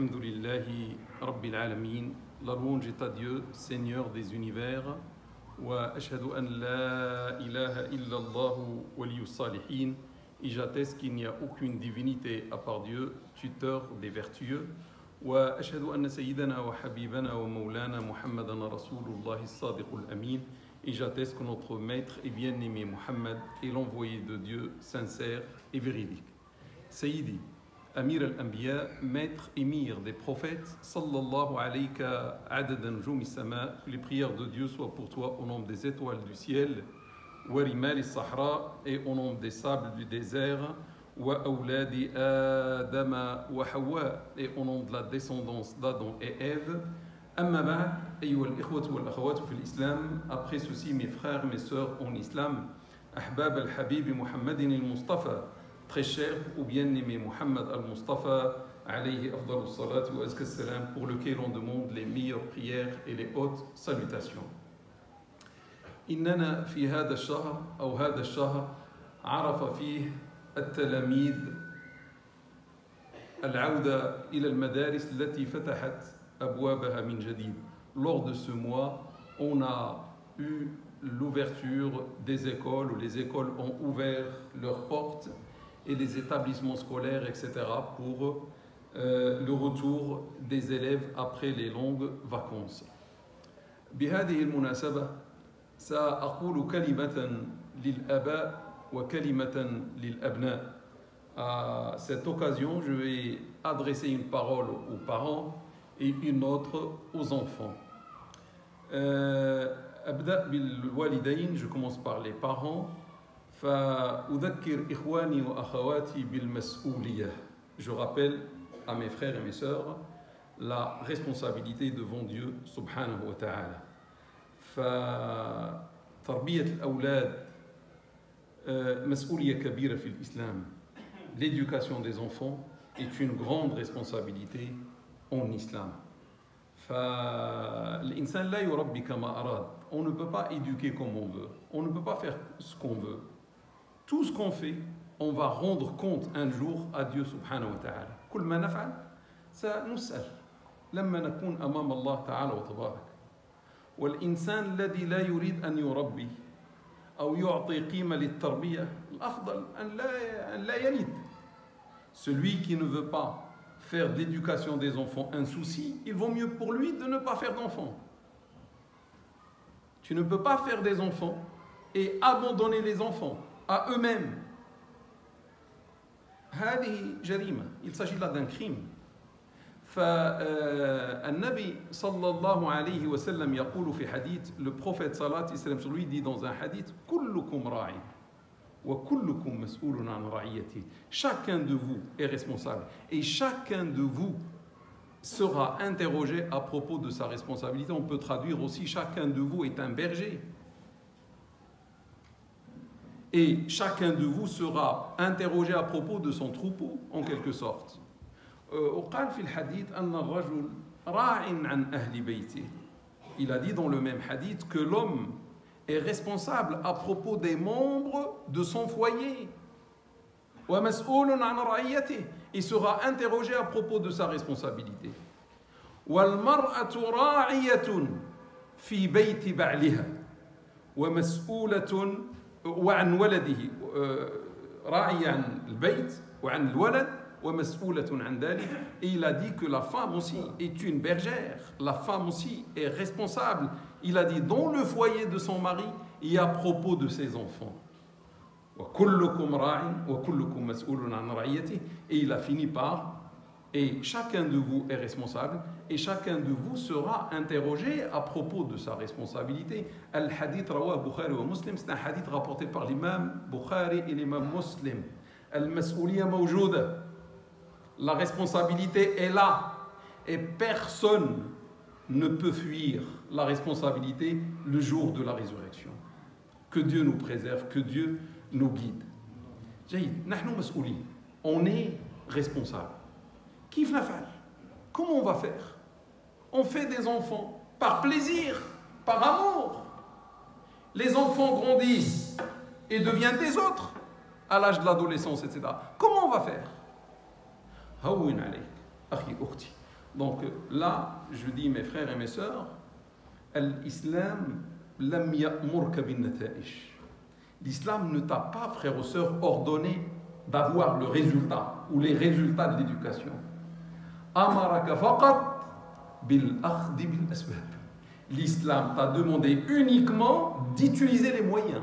Alhamdulillahi Rabbil Alamin, la louange est à Dieu, Seigneur des univers. Wa ashhadu an la ilaha illallah waliyus salihin. Et j'atteste qu'il n'y a aucune divinité à part Dieu, tuteur des vertueux. Wa ashhadu anna sayyidana wa habibana wa maulana Muhammadan Rasulullah as-sadiqul amin. Et j'atteste que notre maître et bien-aimé Muhammad est l'envoyé de Dieu sincère et véridique. Sayyidi, Amir al-Anbiya, maître émir des prophètes, sallallahu alayka adadan nujumi sama, que les prières de Dieu soient pour toi au nombre des étoiles du ciel, wa rimal al-sahra, et au nombre des sables du désert, wa awladi Adama wa Hawa, et au nombre de la descendance d'Adam et Ève. Amma ba'd, ayyuha al-ikhwatu wal akhawatu fi l'islam, après ceci mes frères, mes sœurs en islam, ahbab al-habib Muhammadin al-Mustafa, très cher ou bien-aimé Muhammad al-Mustafa, alayhi afdalu salatu wa azka salam, pour lequel on demande les meilleures prières et les hautes salutations. إننا في هذا الشهر أو هذا الشهر عرف فيه التلاميذ العودة إلى المدارس التي فتحت أبوابها من جديد. Lors de ce mois, on a eu l'ouverture des écoles, où les écoles ont ouvert leurs portes, et les établissements scolaires, etc., pour le retour des élèves après les longues vacances. بهذه المناسبة سأقول كلمة للآباء وكلمة للأبناء. À cette occasion, je vais adresser une parole aux parents et une autre aux enfants. أبدأ بالوالدين, je commence par les parents. فأذكر إخواني وأخواتي بالمسؤولية. Je rappelle à mes frères et mes sœurs la responsabilité devant Dieu subhanahu wa ta'ala. فتربية الأولاد مسؤولية كبيرة في الإسلام. L'éducation des enfants est une grande responsabilité en islam. فالإنسان لا يربي كما أراد. On ne peut pas éduquer comme on veut. On ne peut pas faire ce qu'on veut. Tout ce qu'on fait, on va rendre compte un jour à Dieu subhanahu wa ta'ala. كل ما نفعل سنسأل لما نكون أمام الله تعالى وتبارك. والإنسان الذي لا يريد أن يربي أو يعطي قيمة للتربية الأفضل أن لا يلد. Celui qui ne veut pas faire d'éducation des enfants un souci, il vaut mieux pour lui de ne pas faire d'enfants. Tu ne peux pas faire des enfants et abandonner les enfants à eux-mêmes. هذه جريمة. Il s'agit là d'un crime. فالنبي صلى الله عليه وسلم يقول في حديث, le prophète صلى الله عليه وسلم sur lui dit dans un hadith, كلكم راع وكلكم مسؤول عن رعيته. Chacun de vous est responsable et chacun de vous sera interrogé à propos de sa responsabilité. On peut traduire aussi, chacun de vous est un berger. Et chacun de vous sera interrogé à propos de son troupeau, en quelque sorte. وقال في الحديث أن الرجل راع عن أهل بيته. Il a dit dans le même hadith que l'homme est responsable à propos des membres de son foyer. ومسؤول عن رعيته. Il sera interrogé à propos de sa responsabilité. والمرأة راعية في بيت بعلها ومسؤولة وعن ولده, راعي عن البيت وعن الولد ومسؤولة عن ذلك. Et il a dit que la femme aussi est une bergère, la femme aussi est responsable. Il a dit dans le foyer de son mari et à propos de ses enfants. وكلكم راع وكلكم مسؤول عن رعيته. Et il a fini par, et chacun de vous est responsable et chacun de vous sera interrogé à propos de sa responsabilité. Al-Hadith rawah Bukhari wa Muslim, c'est un hadith rapporté par l'imam Bukhari et l'imam Muslim. Al-Mas'ouliya mawjouda. La responsabilité est là et personne ne peut fuir la responsabilité le jour de la résurrection. Que Dieu nous préserve, que Dieu nous guide. جيد, نحن مسؤولين. On est responsable. كيف نفعل? Comment on va faire? On fait des enfants par plaisir, par amour. Les enfants grandissent et deviennent des autres à l'âge de l'adolescence, etc. Comment on va faire? هون عليك أخي أختي Donc là, je dis mes frères et mes sœurs, l'islam lam ya'murka bin nata'ij. L'islam ne t'a pas, frères et sœurs, ordonné d'avoir le résultat ou les résultats de l'éducation. Amaraka faqat bil akhdi bil asbab. L'islam t'a demandé uniquement d'utiliser les moyens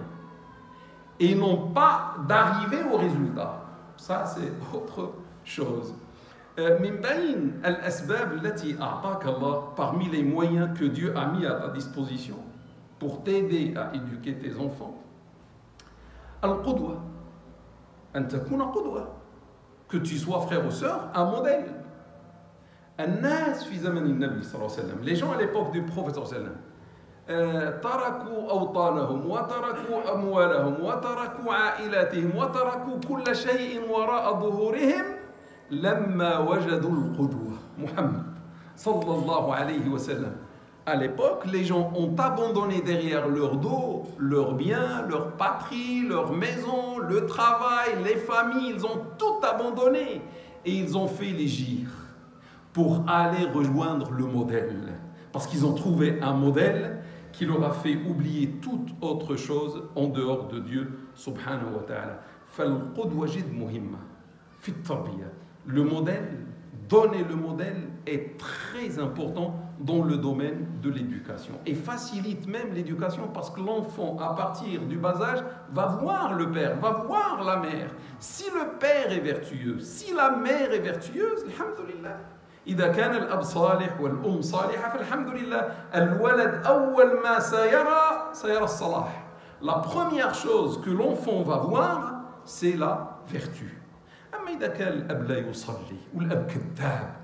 et non pas d'arriver au résultat. Ça, c'est autre chose. Parmi les moyens que Dieu a mis à ta disposition pour t'aider à éduquer tes enfants, al-qudwa, an takuna qudwa, que tu sois frère ou sœur, un modèle. Les gens à l'époque du prophète sallallahu alayhi wa sallam, تركوا أوطانهم وتركوا أموالهم وتركوا عائلاتهم وتركوا كل شيء وراء ظهورهم لما وجدوا القدوة محمد صلى الله عليه وسلم. À l'époque, les gens ont abandonné derrière leur dos leurs biens, leur patrie, leur maison, le travail, les familles. Ils ont tout abandonné et ils ont fait les gires pour aller rejoindre le modèle. Parce qu'ils ont trouvé un modèle qui leur a fait oublier toute autre chose en dehors de Dieu subhanahu wa ta'ala. فالقدوة جد مهمة في التربية. Le modèle, donner le modèle est très important dans le domaine de l'éducation et facilite même l'éducation parce que l'enfant à partir du bas âge va voir le père, va voir la mère. Si le père est vertueux, si la mère est vertueuse, alhamdulillah. إذا كان الأب صالح والأم صالحة فالحمد لله. الولد أول ما سيرى الصلاح. La première chose que l'enfant va voir, c'est la vertu. أما إذا كان الأب لا يصلي والأب كذاب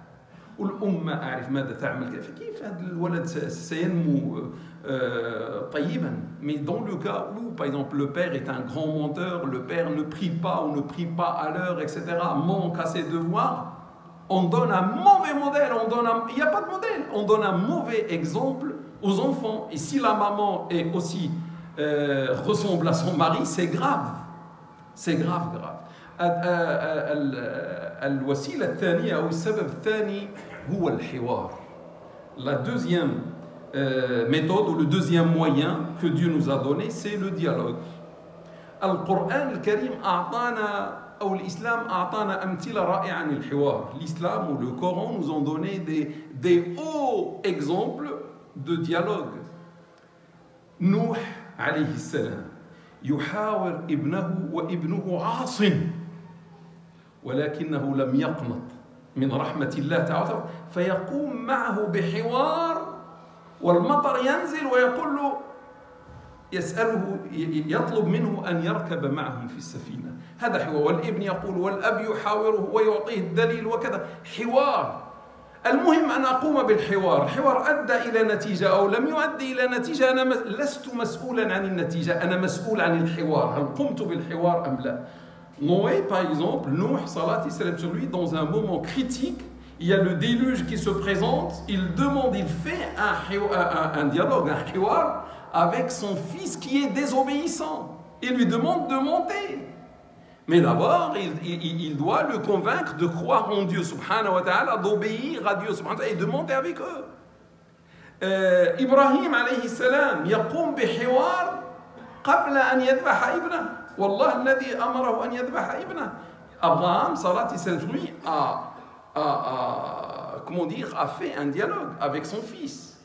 والأم ما أعرف ماذا تعمل فكيف هذا الولد سينمو طيبا. Mais dans le cas où, par exemple, le père est un grand menteur, le père ne prie pas ou ne prie pas à l'heure, etc., manque à ses devoirs, on donne un mauvais modèle, il n'y a pas de modèle, on donne un mauvais exemple aux enfants. Et si la maman est aussi ressemble à son mari, c'est grave. C'est grave, grave. الوسيلة الثانية أو السبب الثاني هو الحوار. La deuxième méthode ou le deuxième moyen que Dieu nous a donné, c'est le dialogue. القرآن الكريم أعطانا أو الإسلام أعطانا أمثلة رائعة عن الحوار. L'islam ou le Coran nous ont donné des hauts exemples de dialogue. نوح عليه السلام يحاور ابنه وابنه عاصٍ ولكنه لم يقنط من رحمة الله تعالى فيقوم معه بحوار والمطر ينزل ويقول له يسأله يطلب منه أن يركب معهم في السفينة. هذا حوار. والابن يقول والأب يحاوره ويعطيه الدليل وكذا. حوار. المهم أن أقوم بالحوار. الحوار أدى إلى نتيجة أو لم يؤدي إلى نتيجة، أنا لست مسؤولا عن النتيجة، أنا مسؤول عن الحوار. هل قمت بالحوار أم لا؟ Noé, par exemple, Nuh, salat salam sur lui, dans un moment critique, il y a le déluge qui se présente, il demande, il fait un dialogue, un hiwar, avec son fils qui est désobéissant. Il lui demande de monter. Mais d'abord, il doit le convaincre de croire en Dieu, subhanahu wa ta'ala, d'obéir à Dieu, subhanahu wa ta'ala, et de monter avec eux. Ibrahim, alayhi salam, يقوم بحوار قبل أن يذبح ابنه. والله الذي أمره أن يذبح ابنه. Abraham, salat et salam, lui, a fait un dialogue avec son fils,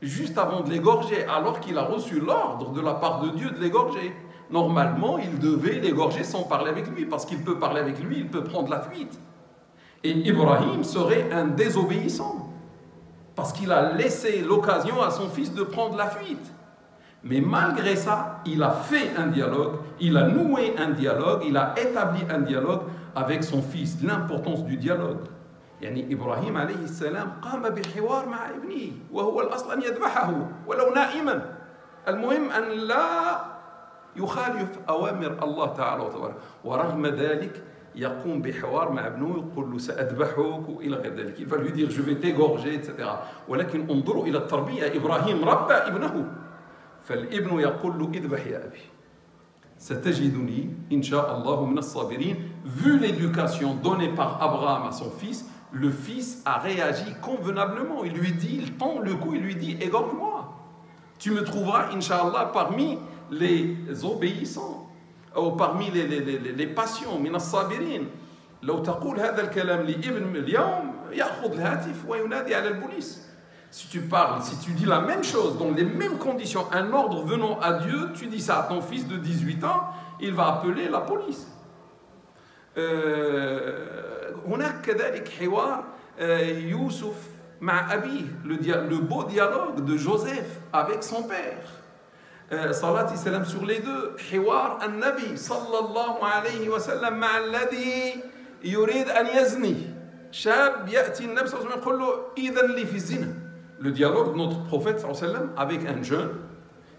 juste avant de l'égorger, alors qu'il a reçu l'ordre de la part de Dieu de l'égorger. Normalement, il devait l'égorger sans parler avec lui, parce qu'il peut parler avec lui, il peut prendre la fuite. Et Ibrahim serait un désobéissant, parce qu'il a laissé l'occasion à son fils de prendre la fuite. Mais malgré ça, il a fait un dialogue, il a noué un dialogue, il a établi un dialogue avec son fils. L'importance du dialogue. يعني إبراهيم عليه السلام قام بحوار مع ابنه وهو الأصل أن يذبحه ولو نائما. المهم أن لا يخالف أوامر الله تعالى وتبارك. ورغم ذلك يقوم بحوار مع ابنه يقول له سأذبحك وإلى غير ذلك. Il va lui dire je vais t'égorger, etc. ولكن انظروا إلى التربية. إبراهيم ربى ابنه. فالابن يقول له اذبح يا أبي ستجدني إن شاء الله من الصابرين. Vu l'éducation donnée par Abraham à son fils, le fils a réagi convenablement. Il lui dit, il tend le cou, il lui dit, égorge-moi. Tu me trouveras, Inch'Allah, parmi les obéissants, ou parmi les patients, من الصابرين. لو تقول هذا الكلام لابن اليوم يأخذ الهاتف وينادي على البوليس. Si tu parles, si tu dis la même chose, dans les mêmes conditions, un ordre venant à Dieu, tu dis ça à ton fils de 18 ans, il va appeler la police. هناك كذلك حوار يوسف مع أبيه, le beau dialogue de Joseph avec son père. صلاة السلام sur les deux. حوار النبي صلى الله عليه وسلم مع الذي يريد أن يزني. شاب يأتي النبي صلى الله عليه وسلم يقول له إذن لي في الزنا. Le dialogue de notre prophète صلى الله عليه وسلم avec un jeune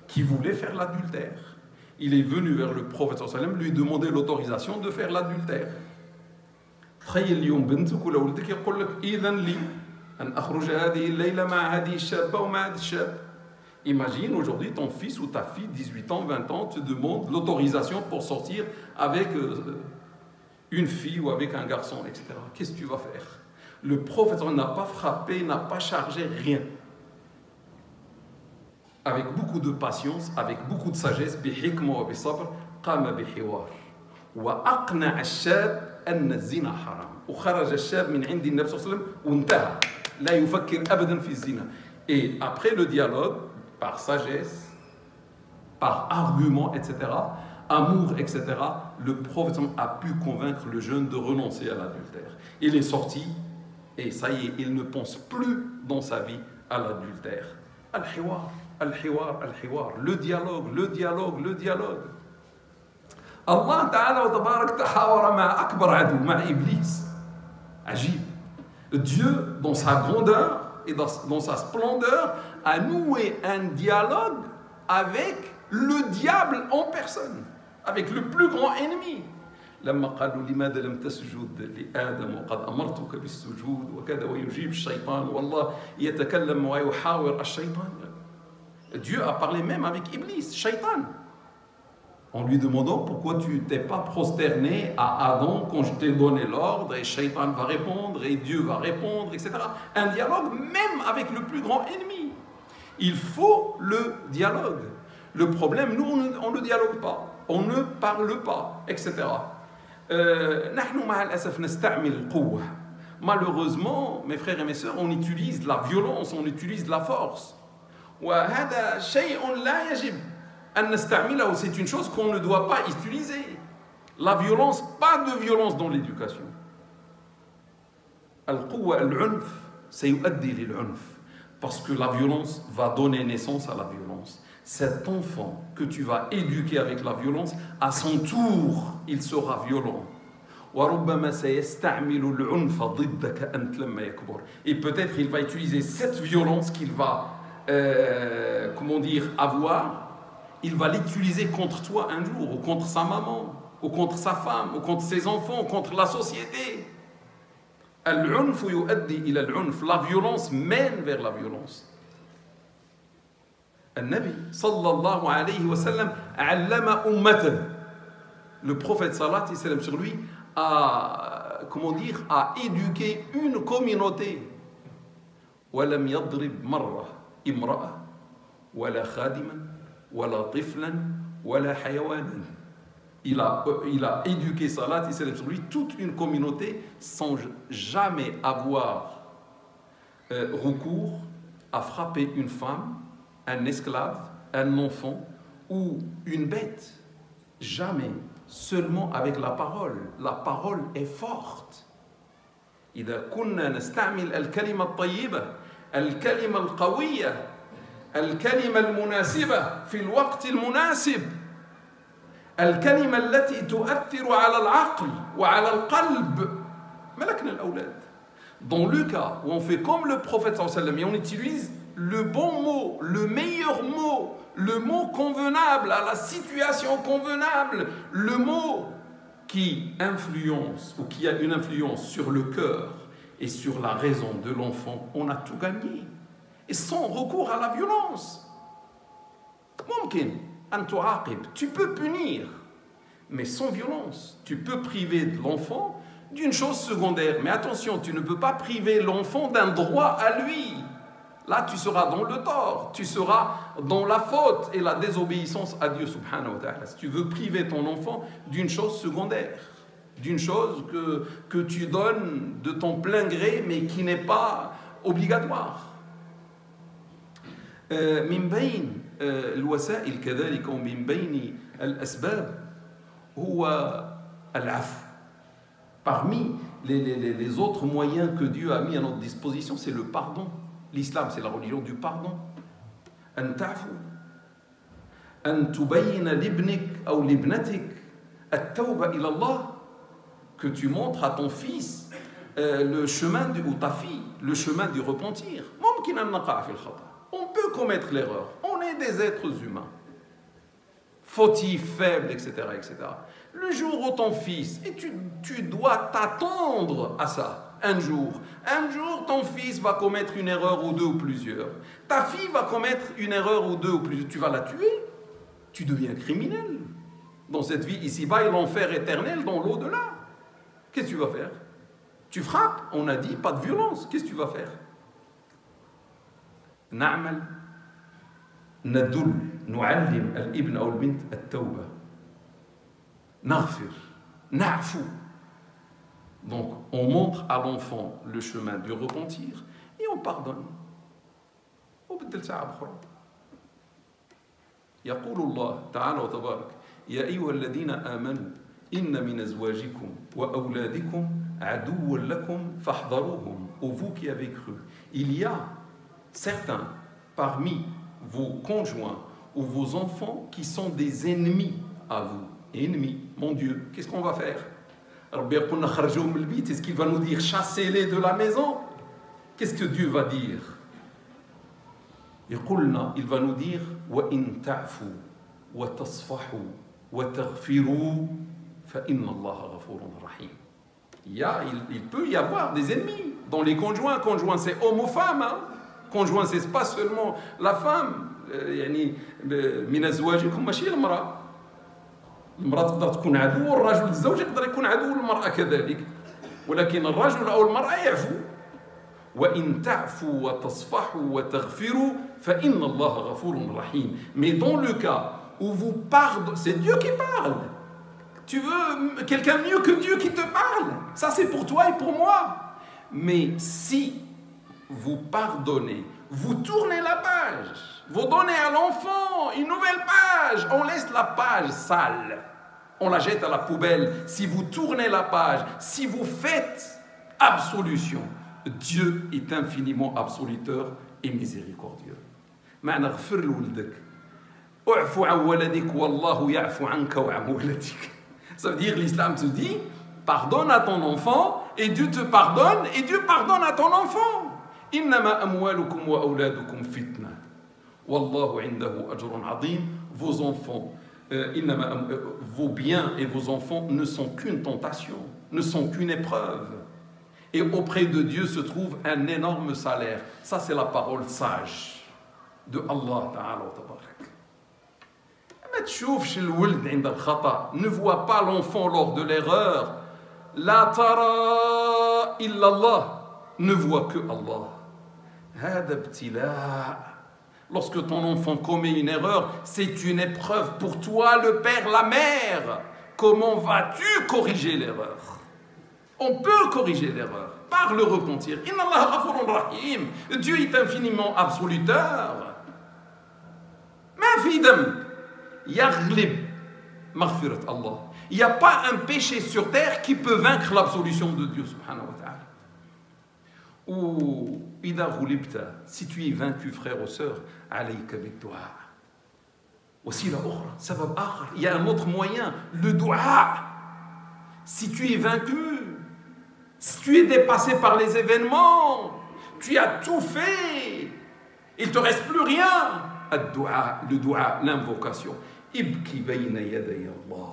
qui voulait faire l'adultère. Il est venu vers le prophète صلى الله عليه وسلم lui demander l'autorisation de faire l'adultère. تخيل اليوم بنتك ولا ولدك يقول لك إذن لي أن أخرج هذه الليلة مع هذه الشابة ومع هذا الشاب. Imagine aujourd'hui ton fils ou ta fille, 18 ans, 20 ans, te demande l'autorisation pour sortir avec une fille ou avec un garçon, etc. Qu'est-ce que tu vas faire? Le prophète n'a pas frappé, n'a pas chargé, rien. Avec beaucoup de patience, avec beaucoup de sagesse, بحكمة وبصبر قام بحوار وأقنع الشاب أن الزنا حرام وخرج الشاب من عند النبي صلى الله عليه وسلم وانتهى لا يفكر أبدا في الزنا. Et après le dialogue, par sagesse, par argument, etc., amour, etc., le prophète a pu convaincre le jeune de renoncer à l'adultère. Il est sorti et ça y est, il ne pense plus dans sa vie à l'adultère. Al-Hiwar, Al-Hiwar, Al-Hiwar, le dialogue, le dialogue, le dialogue. Allah Ta'ala wa tabarak tahawara ma akbar adou, ma Iblis. Ajib. Dieu, dans sa grandeur et dans sa splendeur, a noué un dialogue avec le diable en personne, avec le plus grand ennemi. لما قالوا لماذا لم تسجد لآدم وقد أمرتك بالسجود وكذا ويجيب الشيطان والله يتكلم ويحاور الشيطان. Dieu a parlé même avec Iblis, Shaitan, en lui demandant pourquoi tu t'es pas prosterné à Adam quand je t'ai donné l'ordre, et Shaitan va répondre, et Dieu va répondre, etc. Un dialogue même avec le plus grand ennemi. Il faut le dialogue. Le problème, nous, on ne dialogue pas, on ne parle pas, etc. Malheureusement, mes frères et mes sœurs, on utilise la violence, on utilise la force. C'est une chose qu'on ne doit pas utiliser. La violence, pas de violence dans l'éducation. Parce que la violence va donner naissance à la violence. Cet enfant que tu vas éduquer avec la violence, à son tour, il sera violent. Et peut-être il va utiliser cette violence qu'il va, avoir. Il va l'utiliser contre toi un jour, ou contre sa maman, ou contre sa femme, ou contre ses enfants, ou contre la société. La violence mène vers la violence. النبي صلى الله عليه وسلم علم أمة. Le prophète sallallahu alayhi wa sallam sur lui a, a éduqué une communauté. ولم يضرب مرة امرأة ولا خادما ولا طفلا ولا حيوانا. Il a éduqué sallallahu alayhi wa sallam sur lui toute une communauté sans jamais avoir recours à frapper une femme, un esclave, un enfant ou une bête. Jamais. Seulement avec la parole. La parole est forte. إذا كنا نستعمل الكلمة الطيبة، الكلمة القوية، الكلمة المناسبة في الوقت المناسب، الكلمة التي تؤثر على العقل وعلى القلب، ملكنا الأولاد. Dans le cas où on fait comme le prophète sallallahu alayhi wa sallam et on utilise le bon mot, le meilleur mot, le mot convenable à la situation convenable, le mot qui influence ou qui a une influence sur le cœur et sur la raison de l'enfant, on a tout gagné. Et sans recours à la violence. Tu peux punir, mais sans violence. Tu peux priver de l'enfant d'une chose secondaire. Mais attention, tu ne peux pas priver l'enfant d'un droit à lui. Là, tu seras dans le tort, tu seras dans la faute et la désobéissance à Dieu subhanahu wa ta'ala. Si tu veux priver ton enfant d'une chose secondaire, d'une chose que tu donnes de ton plein gré, mais qui n'est pas obligatoire. من بين الوسائل كذلك ومن بين الأسباب هو العفو. Parmi les autres moyens que Dieu a mis à notre disposition, c'est le pardon. L'islam, c'est la religion du pardon. أن تعفو أن تبين لابنك أو لابنتك التوبة إلى الله, que tu montres à ton fils le chemin ou ta fille le chemin du repentir. ممكن أن نقع في الخطأ. On peut commettre l'erreur. On est des êtres humains. Fautifs, faibles, etc., etc. Le jour où ton fils, et tu dois t'attendre à ça, un jour, ton fils va commettre une erreur ou deux ou plusieurs. Ta fille va commettre une erreur ou deux ou plusieurs. Tu vas la tuer. Tu deviens criminel. Dans cette vie ici-bas et l'enfer éternel dans l'au-delà. Qu'est-ce que tu vas faire? Tu frappes, on a dit, pas de violence. Qu'est-ce que tu vas faire? نعمل ندل نعلم الابن أو البنت التوبة نغفر نعفو. Donc on montre à l'enfant le chemin du repentir et on pardonne. وبدل ساعة أخرى. يقول الله تعالى وتبارك يا أيها الذين آمنوا إن من أزواجكم وأولادكم عدوا لكم فاحذروهم. Ô vous qui avez cru, il y a certains parmi vos conjoints ou vos enfants qui sont des ennemis à vous. Ennemis, mon Dieu, qu'est-ce qu'on va faire? Est-ce qu'il va nous dire chassez-les de la maison? Qu'est-ce que Dieu va dire? Il va nous dire وَإِن تَعْفُوا وَتَصْفَحُوا وَتَغْفِرُوا فَإِنَّ اللَّهَ غَفُورٌ رَحِيمٌ. Il peut y avoir des ennemis dans les conjoints. Conjoint, c'est homme ou femme, hein? Conjoint, c'est pas seulement la femme. يعني من أزواجكم ماشي المرأة. المرأة تقدر تكون عدو والرجل الزوج يقدر يكون عدو المرأة كذلك. ولكن الرجل أو المرأة يعفو. وإن تعفوا وتصفحوا وتغفروا فإن الله غفور رحيم. Mais dans le cas où vous pardonnez, c'est Dieu qui parle. Tu veux quelqu'un mieux que Dieu qui te parle? Ça c'est pour toi et pour moi. Mais si vous pardonnez, vous tournez la page, vous donnez à l'enfant une nouvelle page, on laisse la page sale, on la jette à la poubelle. Si vous tournez la page, si vous faites absolution, Dieu est infiniment absoluteur et miséricordieux. معنى اغفر لولدك اعفو عن ولدك والله يعفو عنك وعن ولدك. Ça veut dire, l'islam te dit, pardonne à ton enfant et Dieu te pardonne et Dieu pardonne à ton enfant. إنما أموالكم وأولادكم فتنة والله عنده أجر عظيم. Vos enfants, vos biens et vos enfants ne sont qu'une tentation, ne sont qu'une épreuve. Et auprès de Dieu se trouve un énorme salaire. Ça, c'est la parole sage de Allah Ta'ala wa Tabarak. Ne vois pas l'enfant lors de l'erreur. La tara illallah. Ne vois que Allah. Lorsque ton enfant commet une erreur, c'est une épreuve pour toi, le père, la mère. Comment vas-tu corriger l'erreur? On peut corriger l'erreur par le repentir. Inna Allah ghafurun rahim. Dieu est infiniment absoluteur. Ma fi dam yaghlib maghfirat Allah. Il n'y a pas un péché sur terre qui peut vaincre l'absolution de Dieu subhanahu wa ta'ala. Ou idha ghulibta, si tu es vaincu, frère ou sœur, alayka bid-du'a. Wasila ukhra, sabab akhar. Il y a un autre moyen, le dua. Si tu es vaincu, si tu es dépassé par les événements, tu as tout fait, il ne te reste plus rien. Le dua, l'invocation. Ibki bayna yaday Allah.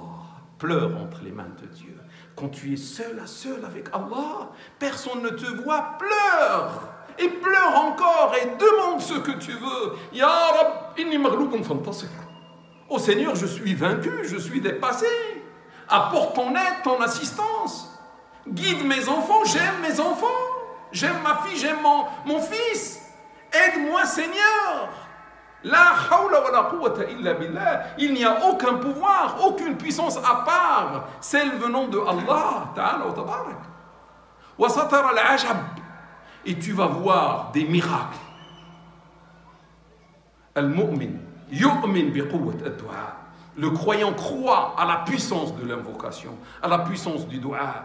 Pleure entre les mains de Dieu. Quand tu es seul à seul avec Allah, personne ne te voit, pleure. Et pleure encore et demande ce que tu veux. Ya Rab, inni maghloubun fantasir. Oh Seigneur, je suis vaincu, je suis dépassé. Apporte ton aide, ton assistance. Guide mes enfants, j'aime mes enfants. J'aime ma fille, j'aime mon fils. Aide-moi, Seigneur. La hawla wa la quwwata illa billah. Il n'y a aucun pouvoir, aucune puissance à part celle venant de Allah Ta'ala wa tabarak. Wa satara al-ajab. Et tu vas voir des miracles. Al-mu'min yu'min bi quwwat ad-du'a. Le croyant croit à la puissance de l'invocation, à la puissance du dua.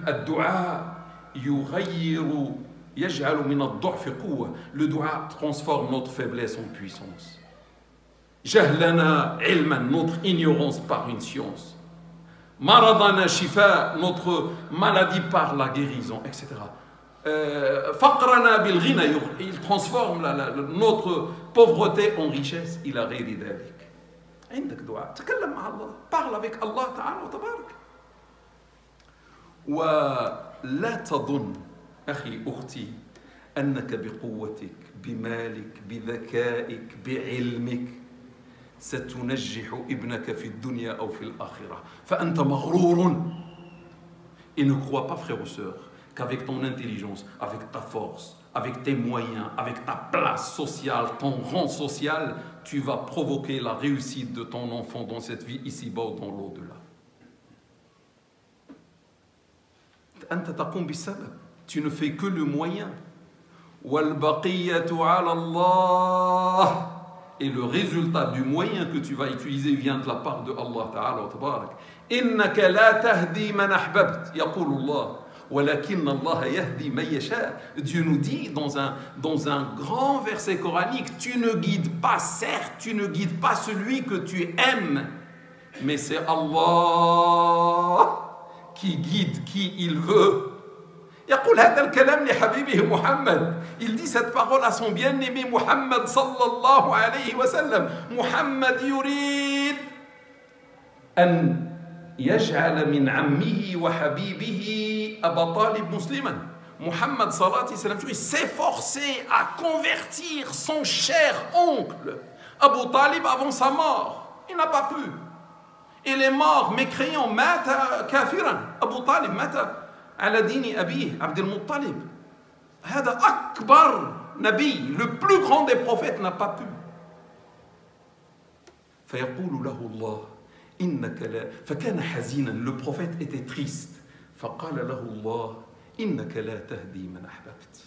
Ad-du'a yughayyiru yaj'alu min ad-du'fi quwwa. Le dua transforme notre faiblesse en puissance. Jahlana ilman, notre ignorance par une science. Maradana shifa, notre maladie par la guérison, etc. Faqrana bil ghina, il transforme notre pauvreté en richesse. Il a ghayri dhalik. عندك دعاء تكلم مع الله parle avec Allah تعالى وتبارك ولا تظن أخي أختي أنك بقوتك بمالك بذكائك بعلمك ستنجح ابنك في الدنيا أو في الآخرة فأنت مغرور. Et ne crois pas, frères ou sœurs, qu'avec ton intelligence, avec ta force, avec tes moyens, avec ta place sociale, ton rang social, tu vas provoquer la réussite de ton enfant dans cette vie ici-bas ou dans l'au-delà. Tu ne fais que le moyen. Et le résultat du moyen que tu vas utiliser vient de la part de Allah Ta'ala wa tabarak. Innaka la tahdi man ahbabt, yaqulu Allah. Dieu nous dit dans un grand verset coranique, tu ne guides pas, certes, tu ne guides pas celui que tu aimes, mais c'est Allah qui guide qui il veut. Il dit cette parole à son bien-aimé Muhammad sallallahu alayhi wa sallam. Muhammad yurid an yaj'ala min ammihi wa habibihi Aba Talib musliman. Muhammad sallallahu alayhi wa sallam s'efforçait à convertir son cher oncle Abu Talib avant sa mort. Il n'a pas pu. Il est mort mécréant, mata kafiran. Abu Talib mata على دين أبيه عبد المطلب. هذا أكبر نبي, le plus grand des prophètes n'a pas pu. فيقول له الله إنك لا, فكان حزينا, le prophète était triste. فقال له الله إنك لا تهدي من أحببت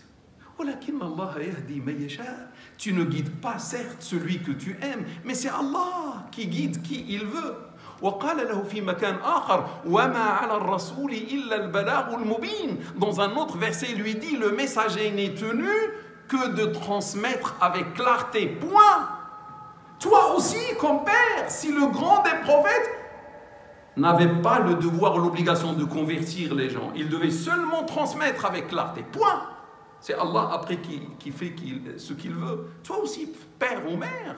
ولكن الله يهدي من يشاء. Tu ne guides pas certes celui que tu aimes, mais c'est Allah qui guide qui il veut. وقال له في مكان آخر وما على الرسول إلا البلاغ المبين. Dans un autre verset, il lui dit, le messager n'est tenu que de transmettre avec clarté. Point. Toi aussi, comme père, si le grand des prophètes n'avait pas le devoir, l'obligation de convertir les gens, il devait seulement transmettre avec clarté. Point. C'est Allah après qui fait ce qu'il veut. Toi aussi, père ou mère,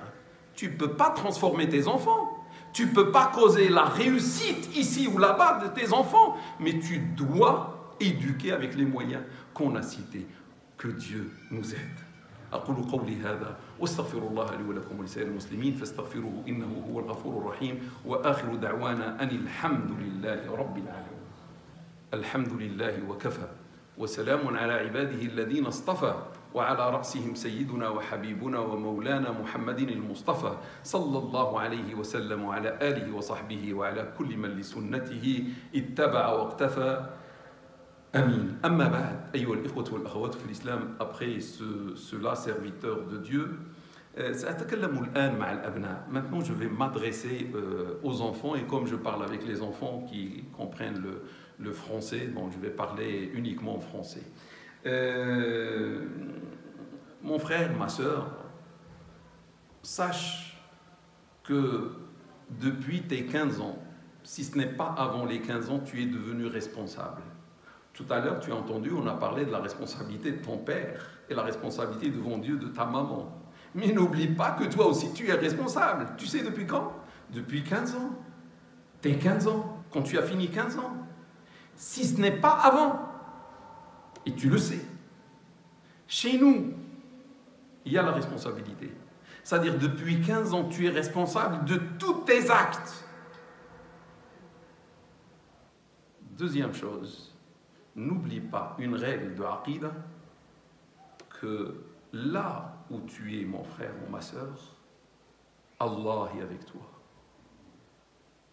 tu ne peux pas transformer tes enfants. Tu ne peux pas causer la réussite ici ou là-bas de tes enfants, mais tu dois éduquer avec les moyens qu'on a cités. Que Dieu nous aide. أقول قولي هذا واستغفر الله لي ولكم ولسائر المسلمين فاستغفروه إنه هو الغفور الرحيم وآخر دعوانا أن الحمد لله رب العالمين. الحمد لله وكفى وسلام على عباده الذين اصطفى وعلى رأسهم سيدنا وحبيبنا ومولانا محمد المصطفى صلى الله عليه وسلم وعلى آله وصحبه وعلى كل من لسنته اتبع واقتفى. Amin. Amma ba'd, ayyuha al-ikhwat wal-akhawat fi l'islam, après cela, serviteur de Dieu, maintenant je vais m'adresser aux enfants, et comme je parle avec les enfants qui comprennent le français, donc je vais parler uniquement en français. Mon frère, ma soeur, sache que depuis tes 15 ans, si ce n'est pas avant les 15 ans, tu es devenu responsable. Tout à l'heure, tu as entendu, on a parlé de la responsabilité de ton père et la responsabilité devant Dieu de ta maman. Mais n'oublie pas que toi aussi, tu es responsable. Tu sais depuis quand? Depuis 15 ans. Tes 15 ans, quand tu as fini 15 ans. Si ce n'est pas avant, et tu le sais, chez nous, il y a la responsabilité. C'est-à-dire, depuis 15 ans, tu es responsable de tous tes actes. Deuxième chose, n'oublie pas une règle de Aqidah, que là où tu es, mon frère ou ma sœur, Allah est avec toi.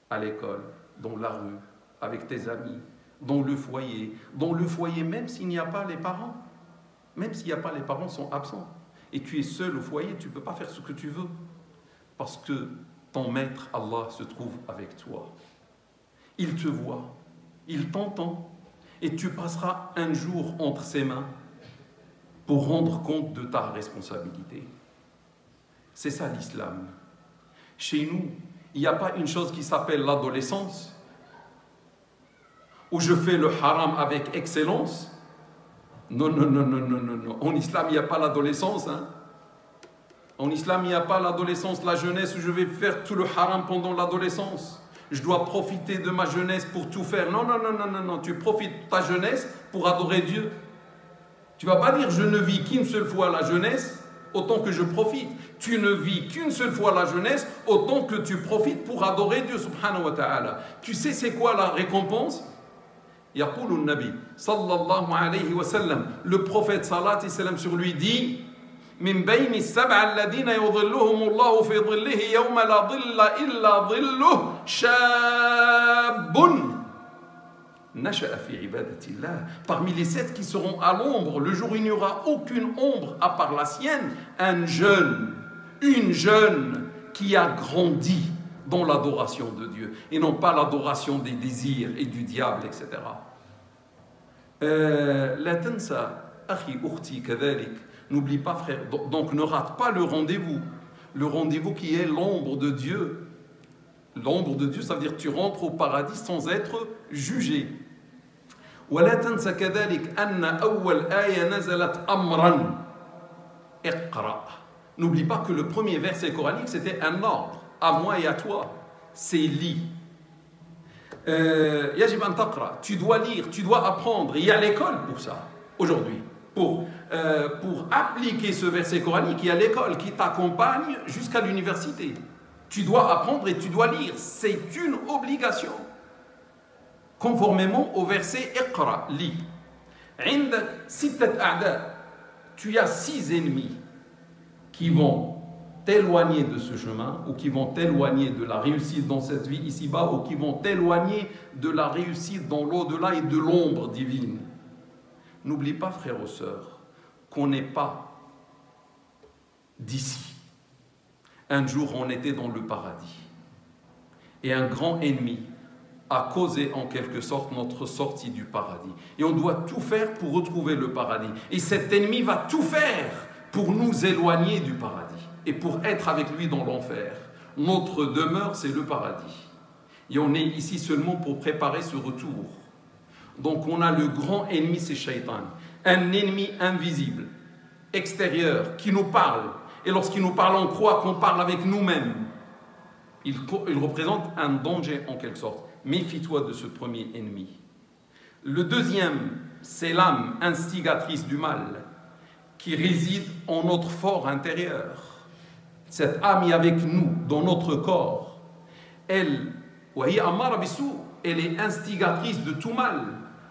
À l'école, dans la rue, avec tes amis, dans le foyer, même s'il n'y a pas les parents, même s'il n'y a pas les parents sont absents, et tu es seul au foyer, tu ne peux pas faire ce que tu veux, parce que ton maître, Allah, se trouve avec toi. Il te voit, il t'entend, et tu passeras un jour entre ses mains pour rendre compte de ta responsabilité. C'est ça l'islam. Chez nous, il n'y a pas une chose qui s'appelle l'adolescence, où je fais le haram avec excellence. Non, non, non, non, non, non, non. En islam, il n'y a pas l'adolescence. Hein? En islam, il n'y a pas l'adolescence, la jeunesse, où je vais faire tout le haram pendant l'adolescence. Je dois profiter de ma jeunesse pour tout faire. Non, non, non, non, non, non. Tu profites de ta jeunesse pour adorer Dieu. Tu ne vas pas dire, je ne vis qu'une seule fois la jeunesse, autant que je profite. Tu ne vis qu'une seule fois la jeunesse, autant que tu profites pour adorer Dieu, subhanahu wa ta'ala. Tu sais c'est quoi la récompense? Yaqulu al-Nabi, sallallahu alayhi wa sallam, le prophète, salat et salam sur lui, dit, min bayni sab'a alladhina yudhilluhum Allahu fi dhillihi yawma la dhilla illa dhilluh, shabun nasha'a fi ibadatillah. Parmi les 7 qui seront à l'ombre, le jour où il n'y aura aucune ombre à part la sienne, un jeune, une jeune qui a grandi dans l'adoration de Dieu et non pas l'adoration des désirs et du diable, etc. La tansa, akhi, ukhti, kadhalik. N'oublie pas, frère, donc ne rate pas le rendez-vous qui est l'ombre de Dieu. L'ombre de Dieu, ça veut dire que tu rentres au paradis sans être jugé. ولا تنسى كذلك أن أول آية نزلت أمرا اقرأ. N'oublie pas que le premier verset coranique c'était un ordre à moi et à toi, c'est lis. يجب أن تقرأ. Tu dois lire, tu dois apprendre. Il y a l'école pour ça aujourd'hui. Pour appliquer ce verset coranique, il y a l'école qui t'accompagne jusqu'à l'université. Tu dois apprendre et tu dois lire. C'est une obligation. Conformément au verset Iqra, lis. عندك 6 أعداء. Tu as 6 ennemis qui vont t'éloigner de ce chemin, ou qui vont t'éloigner de la réussite dans cette vie ici-bas, ou qui vont t'éloigner de la réussite dans l'au-delà et de l'ombre divine. N'oublie pas, frères et sœurs, qu'on n'est pas d'ici. Un jour, on était dans le paradis. Et un grand ennemi a causé en quelque sorte notre sortie du paradis. Et on doit tout faire pour retrouver le paradis. Et cet ennemi va tout faire pour nous éloigner du paradis et pour être avec lui dans l'enfer. Notre demeure, c'est le paradis. Et on est ici seulement pour préparer ce retour. Donc on a le grand ennemi, c'est Shaitan. Un ennemi invisible, extérieur, qui nous parle. Et lorsqu'il nous parle, on croit qu'on parle avec nous-mêmes. Il représente un danger en quelque sorte. Méfie-toi de ce premier ennemi. Le deuxième, c'est l'âme instigatrice du mal qui réside en notre fort intérieur. Cette âme est avec nous, dans notre corps. Elle est instigatrice de tout mal.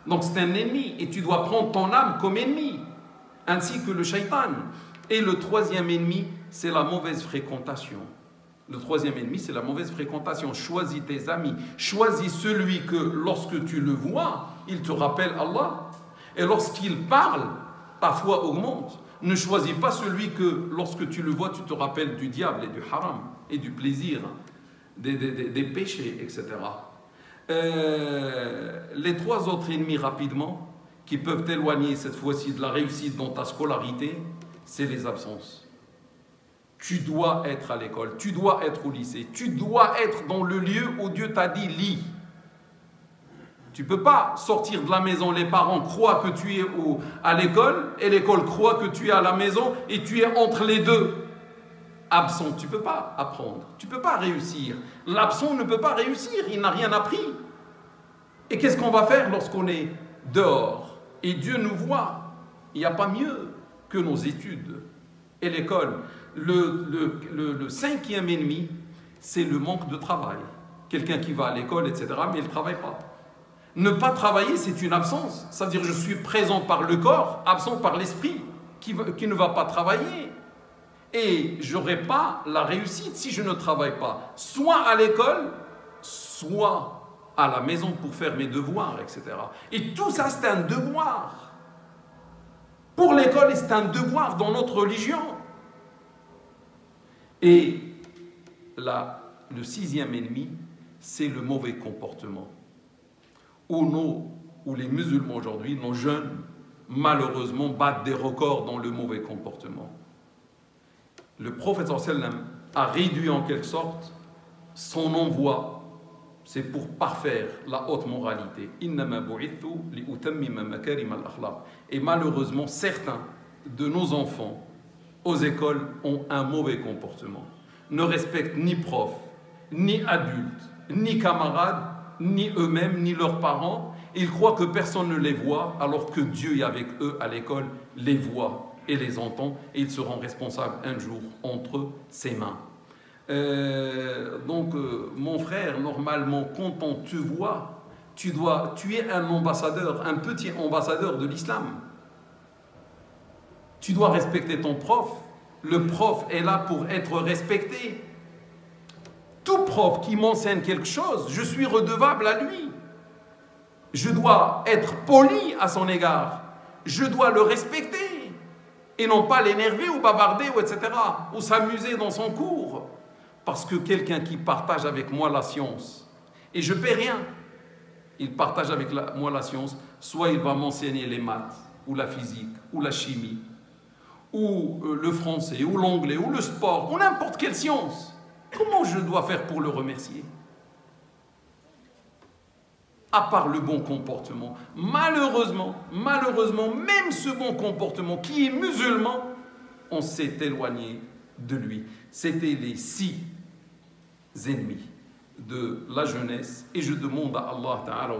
Donc c'est un ennemi et tu dois prendre ton âme comme ennemi, ainsi que le shaitan. Et le troisième ennemi, c'est la mauvaise fréquentation. Le troisième ennemi, c'est la mauvaise fréquentation. Choisis tes amis. Choisis celui que, lorsque tu le vois, il te rappelle Allah. Et lorsqu'il parle, ta foi augmente. Ne choisis pas celui que, lorsque tu le vois, tu te rappelles du diable et du haram, et du plaisir, des péchés, etc. Les 3 autres ennemis, rapidement, qui peuvent t'éloigner cette fois-ci de la réussite dans ta scolarité, c'est les absences. Tu dois être à l'école, tu dois être au lycée, tu dois être dans le lieu où Dieu t'a dit lis. Tu ne peux pas sortir de la maison, les parents croient que tu es à l'école et l'école croit que tu es à la maison et tu es entre les deux. Absent, tu ne peux pas apprendre, tu ne peux pas réussir. L'absent ne peut pas réussir, il n'a rien appris. Et qu'est-ce qu'on va faire lorsqu'on est dehors et Dieu nous voit? Il n'y a pas mieux que nos études et l'école. Le 5e ennemi, c'est le manque de travail. Quelqu'un qui va à l'école, etc., mais il ne travaille pas. Ne pas travailler, c'est une absence. Ça veut dire que je suis présent par le corps, absent par l'esprit, qui ne va pas travailler. Et je n'aurai pas la réussite si je ne travaille pas, soit à l'école, soit à la maison pour faire mes devoirs, etc. Et tout ça, c'est un devoir. Pour l'école, c'est un devoir dans notre religion. Et là, le sixième ennemi, c'est le mauvais comportement. Où les musulmans aujourd'hui, nos jeunes, malheureusement, battent des records dans le mauvais comportement. Le prophète sallam a réduit en quelque sorte son envoi, c'est pour parfaire la haute moralité. Et malheureusement, certains de nos enfants aux écoles ont un mauvais comportement, ne respectent ni profs, ni adultes, ni camarades, ni eux-mêmes, ni leurs parents. Ils croient que personne ne les voit, alors que Dieu est avec eux à l'école, les voit et les entend, et ils seront responsables un jour entre ses mains. Mon frère, normalement, quand on te voit, tu es un ambassadeur, un petit ambassadeur de l'islam. Tu dois respecter ton prof. Le prof est là pour être respecté. Tout prof qui m'enseigne quelque chose, je suis redevable à lui. Je dois être poli à son égard. Je dois le respecter. Et non pas l'énerver ou bavarder, ou etc. Ou s'amuser dans son cours. Parce que quelqu'un qui partage avec moi la science, et je ne paie rien, il partage avec moi la science, soit il va m'enseigner les maths, ou la physique, ou la chimie, ou le français, ou l'anglais, ou le sport, ou n'importe quelle science. Comment je dois faire pour le remercier? À part le bon comportement. Malheureusement, même ce bon comportement qui est musulman, on s'est éloigné de lui. C'était les 6 ennemis de la jeunesse. Et je demande à Allah Ta'ala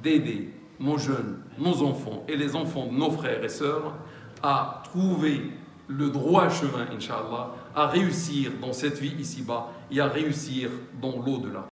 d'aider nos jeunes, nos enfants et les enfants de nos frères et sœurs à trouver le droit chemin, Inch'Allah, à réussir dans cette vie ici-bas et à réussir dans l'au-delà.